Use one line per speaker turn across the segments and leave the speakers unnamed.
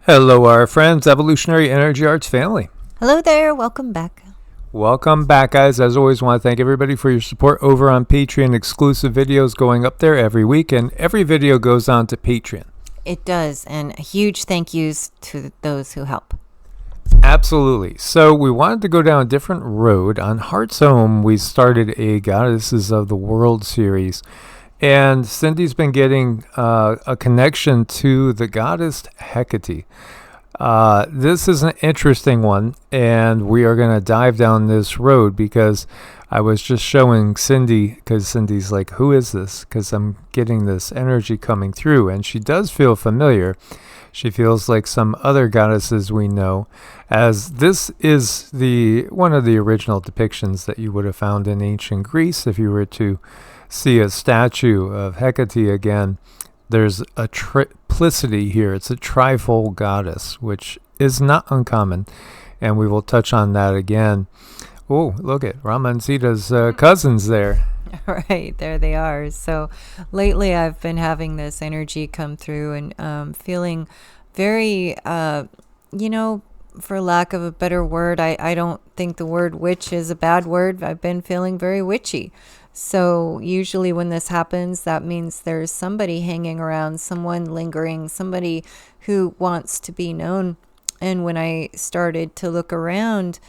Hello, our friends, Evolutionary Energy Arts family.
Hello there. Welcome back.
Welcome back, guys. As always, want to thank everybody for your support over on Patreon. Exclusive videos going up there every week, and every video goes on to Patreon.
It does, and huge thank yous to those who help.
Absolutely. So we wanted to go down a different road. On Heart's Home, we started a Goddesses of the World series. And Cindy's been getting a connection to the goddess Hecate. This is an interesting one, and we are going to dive down this road because I was just showing Cindy, because Cindy's like, who is this? Because I'm getting this energy coming through, and she does feel familiar. She feels like some other goddesses we know, as this is one of the original depictions that you would have found in ancient Greece if you were to see a statue of Hecate again. There's a triplicity here. It's a trifold goddess, which is not uncommon, and we will touch on that again. Oh, look at Rama and Sita's cousins there.
Right, there they are. So lately I've been having this energy come through and feeling very, for lack of a better word, I don't think the word witch is a bad word. I've been feeling very witchy. So usually when this happens, that means there's somebody hanging around, someone lingering, somebody who wants to be known. And when I started to look around,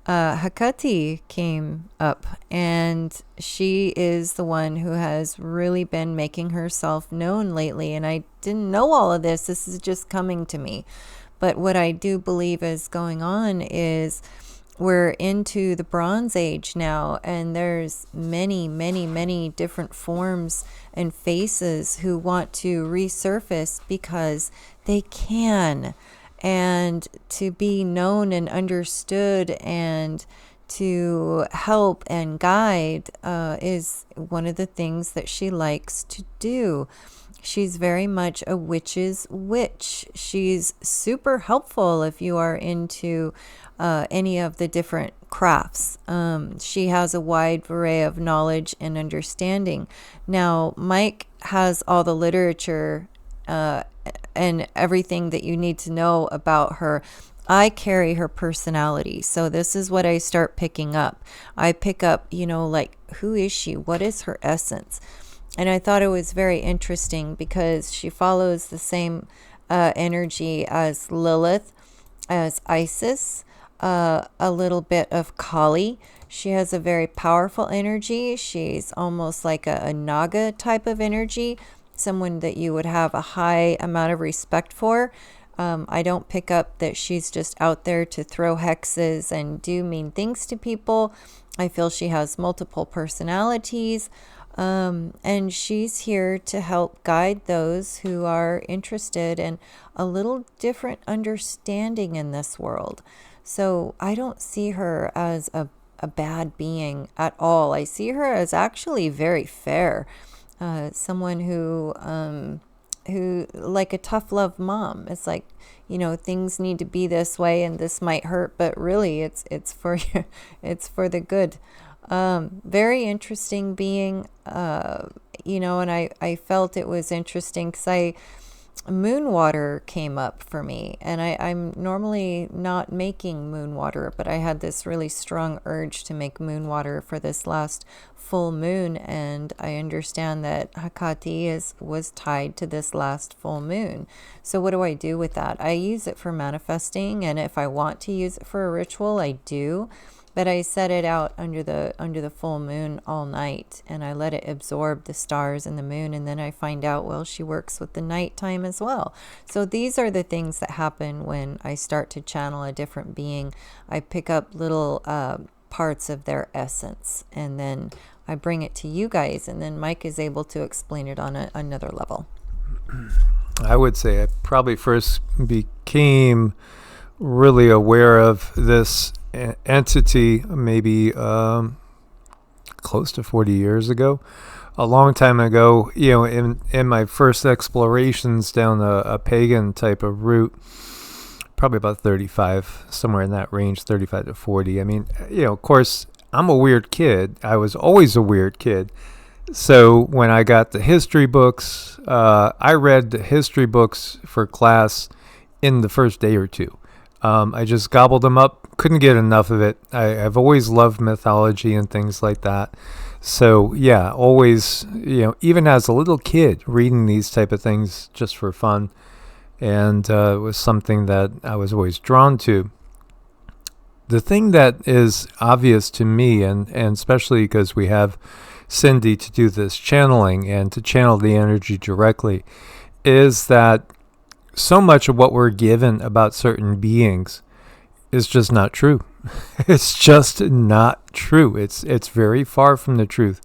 Hecate came up, and she is the one who has really been making herself known lately. And I didn't know all of this. This is just coming to me. But what I do believe is going on is we're into the Bronze Age now, and there's many different forms and faces who want to resurface because they can, and to be known and understood and to help and guide is one of the things that she likes to do. She's very much a witch's witch. She's super helpful if you are into any of the different crafts. She has a wide array of knowledge and understanding. Now, Mike has all the literature and everything that you need to know about her. I carry her personality. So this is what I start picking up. I pick up, like, who is she? What is her essence? And I thought it was very interesting because she follows the same energy as Lilith, as Isis, a little bit of Kali. She has a very powerful energy. She's almost like a Naga type of energy, someone that you would have a high amount of respect for. I don't pick up that she's just out there to throw hexes and do mean things to people. I feel she has multiple personalities. And she's here to help guide those who are interested in a little different understanding in this world. So I don't see her as a bad being at all. I see her as actually very fair. Someone who like a tough love mom. It's like, things need to be this way and this might hurt, but really it's for it's for the good. Very interesting being, and I felt it was interesting because moon water came up for me, and I'm normally not making moon water, but I had this really strong urge to make moon water for this last full moon, and I understand that Hecate was tied to this last full moon. So what do I do with that? I use it for manifesting, and if I want to use it for a ritual, I do. But I set it out under the full moon all night, and I let it absorb the stars and the moon, and then I find out, well, she works with the nighttime as well. So these are the things that happen when I start to channel a different being. I pick up little parts of their essence, and then I bring it to you guys, and then Mike is able to explain it on another level.
I would say I probably first became really aware of this entity maybe close to 40 years ago, a long time ago, in my first explorations down a pagan type of route, probably about 35, somewhere in that range, 35 to 40. I mean, of course, I'm a weird kid. I was always a weird kid. So when I got the history books, I read the history books for class in the first day or two. I just gobbled them up, couldn't get enough of it. I've always loved mythology and things like that. So yeah, always, even as a little kid, reading these type of things just for fun. And it was something that I was always drawn to. The thing that is obvious to me, and especially because we have Cindy to do this channeling and to channel the energy directly, is that so much of what we're given about certain beings is just not true. It's just not true. It's very far from the truth.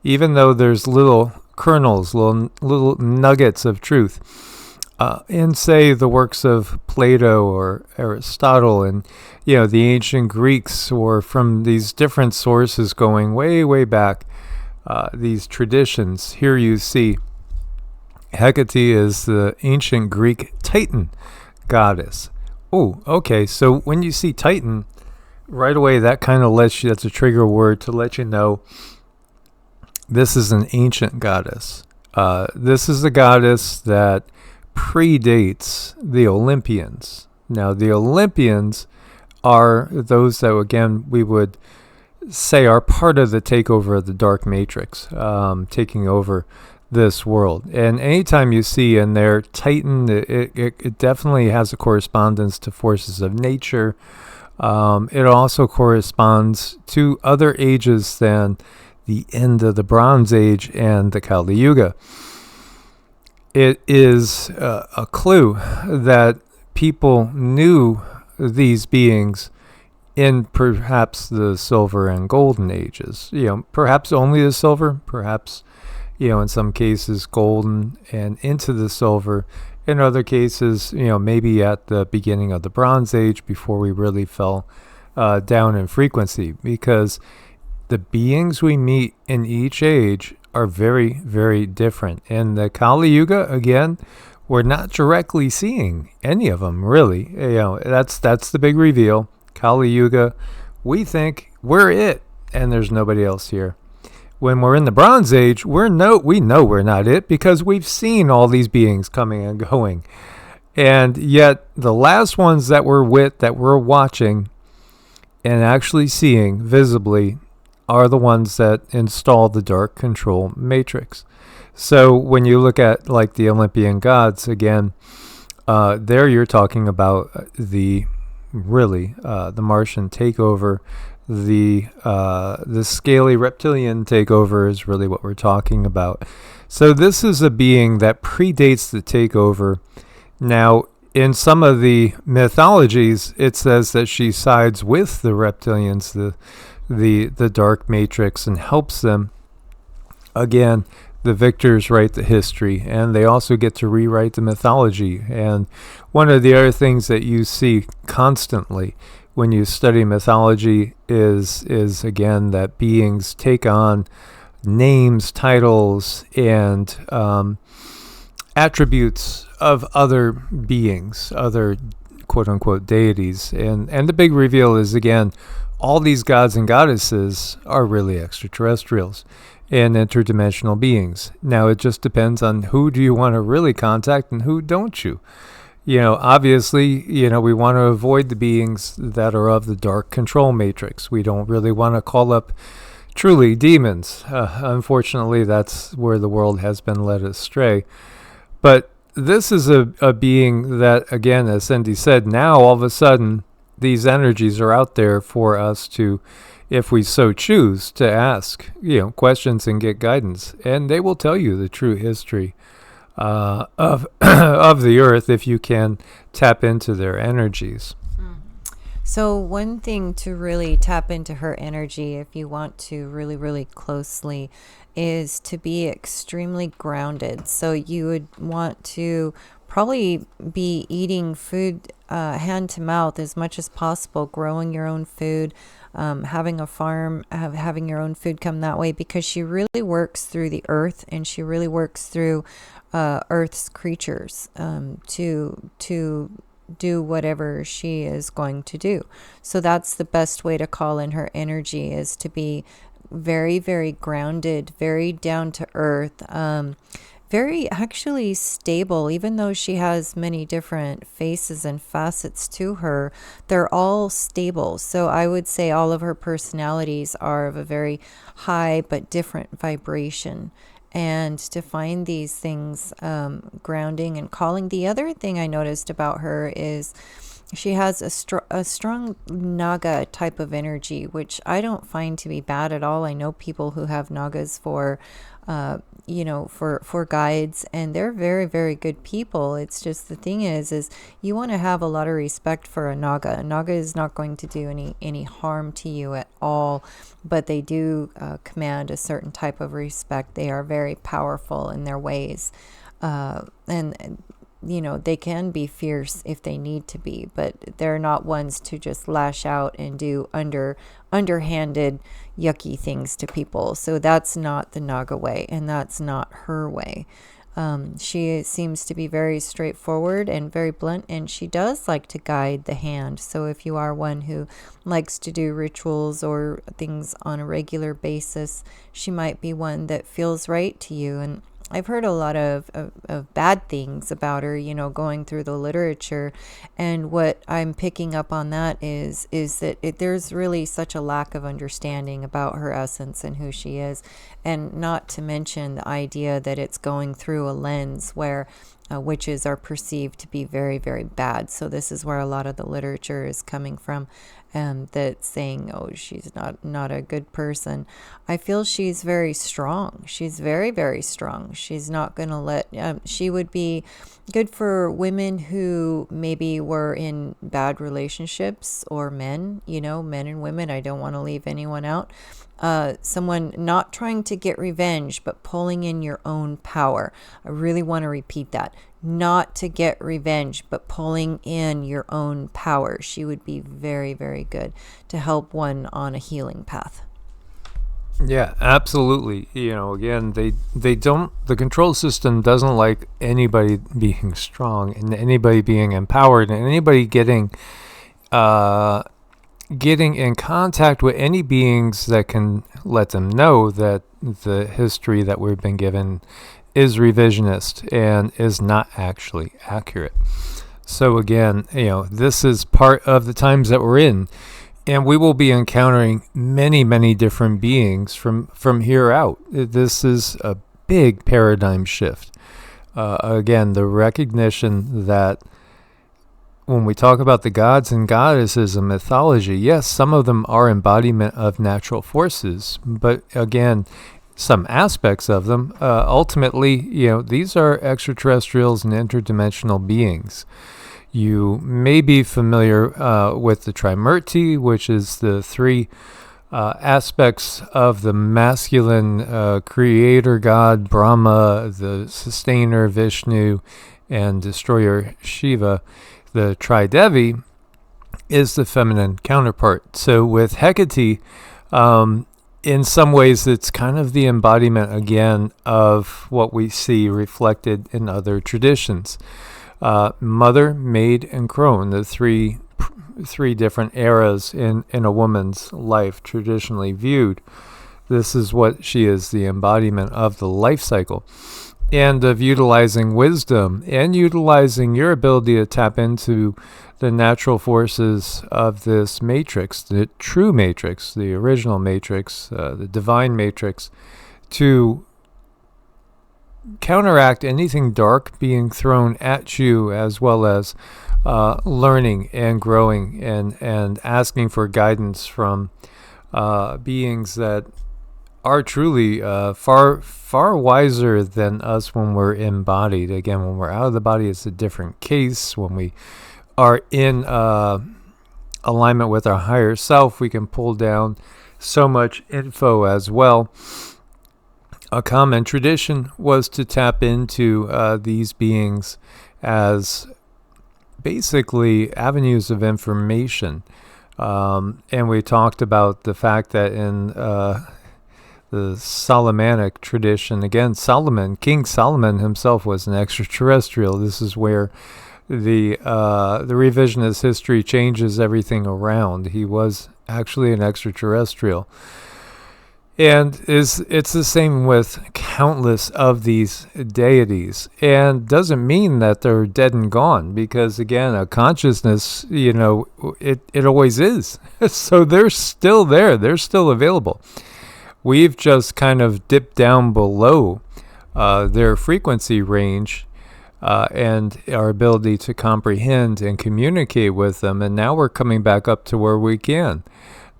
Even though there's little kernels, little nuggets of truth in, say, the works of Plato or Aristotle and, the ancient Greeks, or from these different sources going way, way back, these traditions. Here you see Hecate is the ancient Greek Titan goddess. Oh, okay. So when you see Titan, right away that kind of that's a trigger word to let you know this is an ancient goddess. This is a goddess that predates the Olympians. Now, the Olympians are those that, again, we would say are part of the takeover of the dark matrix, taking over this world. And anytime you see in there Titan, it definitely has a correspondence to forces of nature. It also corresponds to other ages than the end of the Bronze Age and the Kali Yuga. It is a clue that people knew these beings in perhaps the Silver and Golden Ages. Perhaps only the Silver, perhaps in some cases golden and into the silver. In other cases, maybe at the beginning of the Bronze Age before we really fell down in frequency, because the beings we meet in each age are very, very different. In the Kali Yuga, again, we're not directly seeing any of them, really. That's the big reveal. Kali Yuga, we think we're it, and there's nobody else here. When we're in the Bronze Age, we know we're not it, because we've seen all these beings coming and going. And yet the last ones that we're watching and actually seeing visibly are the ones that install the dark control matrix. So when you look at like the Olympian gods, again, there you're talking about the Martian takeover. The scaly reptilian takeover is really what we're talking about. So this is a being that predates the takeover. Now, in some of the mythologies, it says that she sides with the reptilians, the dark matrix, and helps them. Again, the victors write the history, and they also get to rewrite the mythology. And one of the other things that you see constantly when you study mythology is again that beings take on names, titles, and attributes of other beings, other quote-unquote deities. And the big reveal is, again, all these gods and goddesses are really extraterrestrials and interdimensional beings. Now, it just depends on who do you want to really contact and who don't you. Obviously, we want to avoid the beings that are of the dark control matrix. We don't really want to call up truly demons. Unfortunately, that's where the world has been led astray. But this is a being that, again, as Cindy said, now all of a sudden, these energies are out there for us to, if we so choose, to ask, questions and get guidance. And they will tell you the true history of the earth if you can tap into their energies.
So one thing to really tap into her energy, if you want to really, really closely, is to be extremely grounded. So you would want to probably be eating food hand to mouth as much as possible, growing your own food, having a farm, having your own food come that way, because she really works through the earth, and she really works through Earth's creatures to do whatever she is going to do. So that's the best way to call in her energy, is to be very, very grounded, very down to earth, very actually stable. Even though she has many different faces and facets to her, they're all stable. So I would say all of her personalities are of a very high but different vibration. And to find these things grounding and calling. The other thing I noticed about her is she has a strong Naga type of energy, which I don't find to be bad at all. I know people who have Nagas for, for guides, and they're very, very good people. It's just the thing is you want to have a lot of respect for a Naga. A Naga is not going to do any harm to you at all, but they do command a certain type of respect. They are very powerful in their ways, and they can be fierce if they need to be, but they're not ones to just lash out and do underhanded, yucky things to people. So that's not the Naga way, and that's not her way. She seems to be very straightforward and very blunt, and she does like to guide the hand. So if you are one who likes to do rituals or things on a regular basis, she might be one that feels right to you. And I've heard a lot of bad things about her, going through the literature. And what I'm picking up on that is that there's really such a lack of understanding about her essence and who she is. And not to mention the idea that it's going through a lens where witches are perceived to be very, very bad. So this is where a lot of the literature is coming from, that's saying, oh, she's not a good person. I feel she's very strong. She's very, very strong. She's not going to let, she would be good for women who maybe were in bad relationships, or men, men and women. I don't want to leave anyone out. Someone not trying to get revenge, but pulling in your own power. I really want to repeat that. Not to get revenge, but pulling in your own power. She would be very, very good to help one on a healing path.
Yeah, absolutely. Again, the control system doesn't like anybody being strong and anybody being empowered and anybody getting in contact with any beings that can let them know that the history that we've been given is revisionist and is not actually accurate. So again, this is part of the times that we're in, and we will be encountering many, many different beings from here out. This is a big paradigm shift. Again, the recognition that when we talk about the gods and goddesses of mythology, yes, some of them are embodiment of natural forces, but again, some aspects of them, ultimately, these are extraterrestrials and interdimensional beings. You may be familiar with the Trimurti, which is the three aspects of the masculine creator god Brahma, the sustainer Vishnu, and destroyer Shiva. The Tridevi is the feminine counterpart. So with Hecate, in some ways, it's kind of the embodiment, again, of what we see reflected in other traditions. Mother, maid, and crone, the three different eras in a woman's life, traditionally viewed. This is what she is, the embodiment of the life cycle, and of utilizing wisdom and utilizing your ability to tap into the natural forces of this matrix, the true matrix, the original matrix, the divine matrix, to counteract anything dark being thrown at you, as well as learning and growing and asking for guidance from beings that are truly far wiser than us when we're embodied. Again, when we're out of the body, it's a different case. When we are in alignment with our higher self, we can pull down so much info as well. A common tradition was to tap into these beings as basically avenues of information. And we talked about the fact that in the Solomonic tradition, again, King Solomon himself was an extraterrestrial. This is where the revisionist history changes everything around. He was actually an extraterrestrial. And it's the same with countless of these deities, and doesn't mean that they're dead and gone, because again, a consciousness, it always is. So they're still there, they're still available. We've just kind of dipped down below their frequency range and our ability to comprehend and communicate with them, and now we're coming back up to where we can.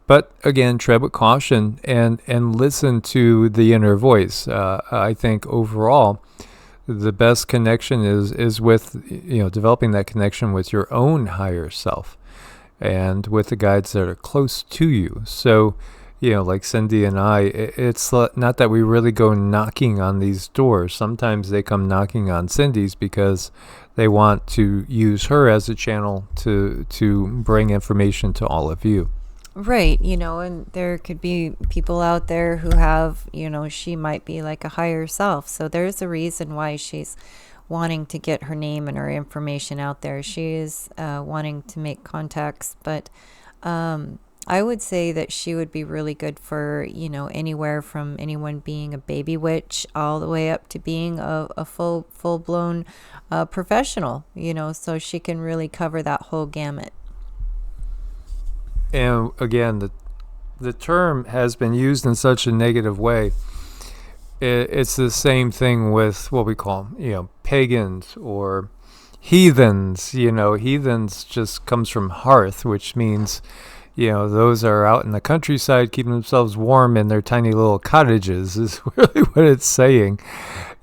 But again, tread with caution and listen to the inner voice. I think overall, the best connection is with developing that connection with your own higher self, and with the guides that are close to you. So, like Cindy and I, it's not that we really go knocking on these doors. Sometimes they come knocking on Cindy's because they want to use her as a channel to bring information to all of you.
Right, and there could be people out there who have, she might be like a higher self. So there's a reason why she's wanting to get her name and her information out there. She is wanting to make contacts, but I would say that she would be really good for, anywhere from anyone being a baby witch all the way up to being a full-blown professional, so she can really cover that whole gamut.
And again, the term has been used in such a negative way. It's the same thing with what we call, pagans or heathens. Heathens just comes from hearth, which means, those are out in the countryside keeping themselves warm in their tiny little cottages is really what it's saying.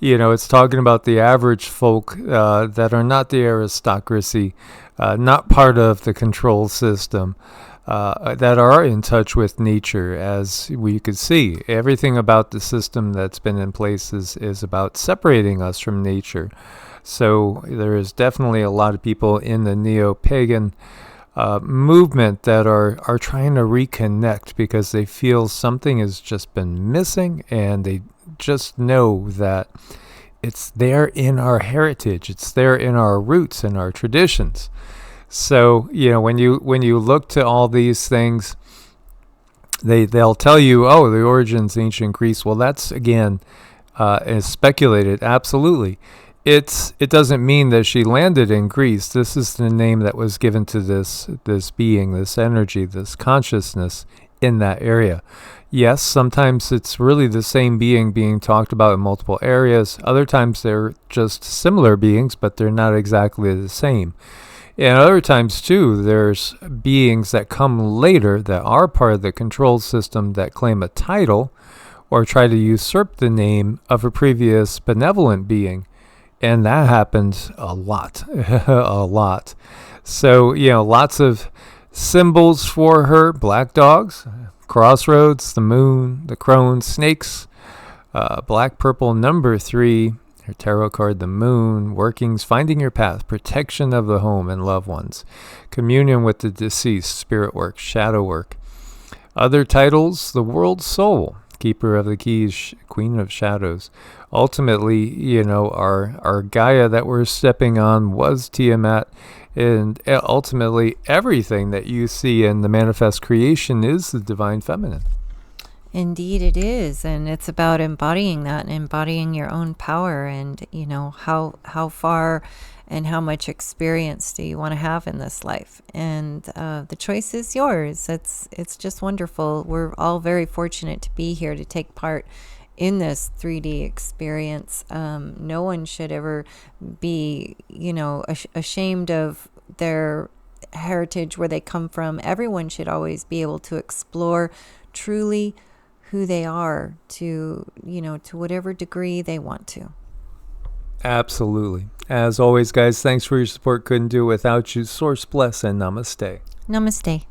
It's talking about the average folk that are not the aristocracy, not part of the control system. That are in touch with nature. As we could see, everything about the system that's been in place is about separating us from nature. So there is definitely a lot of people in the neo-pagan movement that are trying to reconnect because they feel something has just been missing, and they just know that it's there in our heritage, it's there in our roots and our traditions. So, when you look to all these things, they'll tell you, oh, the origins ancient Greece. Well, that's again is speculated. Absolutely, it doesn't mean that she landed in Greece. This is the name that was given to this being, this energy, this consciousness in that area. Yes, sometimes it's really the same being being talked about in multiple areas. Other times they're just similar beings, but they're not exactly the same. And other times, too, there's beings that come later that are part of the control system that claim a title or try to usurp the name of a previous benevolent being. And that happens a lot, a lot. So, lots of symbols for her: black dogs, crossroads, the moon, the crone, snakes, black, purple, number 3, her tarot card, the moon, workings, finding your path, protection of the home and loved ones, communion with the deceased, spirit work, shadow work. Other titles: the world soul, keeper of the keys, queen of shadows. Ultimately, our Gaia that we're stepping on was Tiamat, and ultimately everything that you see in the manifest creation is the divine feminine.
Indeed it is, and it's about embodying that and embodying your own power, and how far and how much experience do you want to have in this life, and the choice is yours. It's just wonderful. We're all very fortunate to be here to take part in this 3D experience. No one should ever be ashamed of their heritage, where they come from. Everyone should always be able to explore truly who they are to whatever degree they want to.
Absolutely. As always, guys, thanks for your support. Couldn't do it without you. Source bless and namaste.
Namaste.